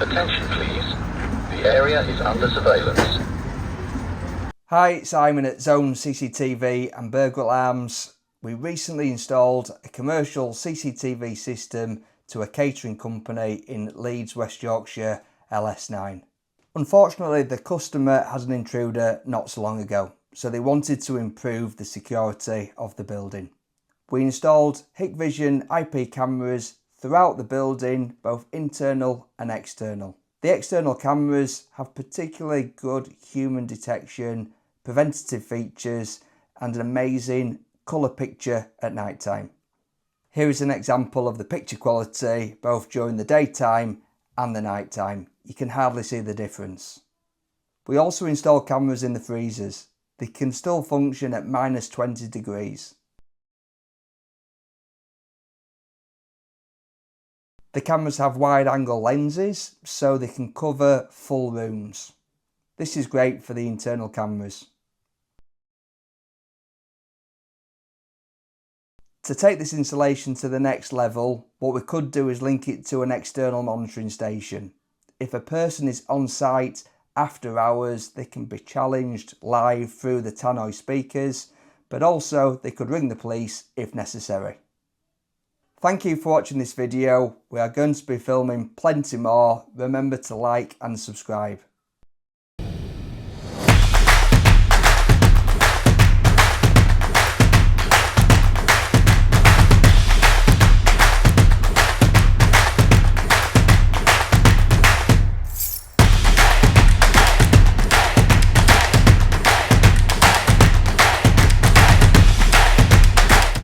Attention please. The area is under surveillance. Hi, it's Simon at Zone CCTV and Burglar Alarms. We recently installed a commercial CCTV system to a catering company in Leeds, West Yorkshire, LS9. Unfortunately, the customer had an intruder not so long ago, so they wanted to improve the security of the building. We installed Hikvision IP cameras throughout the building, both internal and external. The external cameras have particularly good human detection, preventative features and an amazing colour picture at night time. Here is an example of the picture quality both during the daytime and the night time. You can hardly see the difference. We also install cameras in the freezers. They can still function at -20 degrees. The cameras have wide angle lenses so they can cover full rooms. This is great for the internal cameras. To take this installation to the next level, what we could do is link it to an external monitoring station. If a person is on site after hours, they can be challenged live through the tannoy speakers, but also they could ring the police if necessary. Thank you for watching this video. We are going to be filming plenty more. Remember to like and subscribe.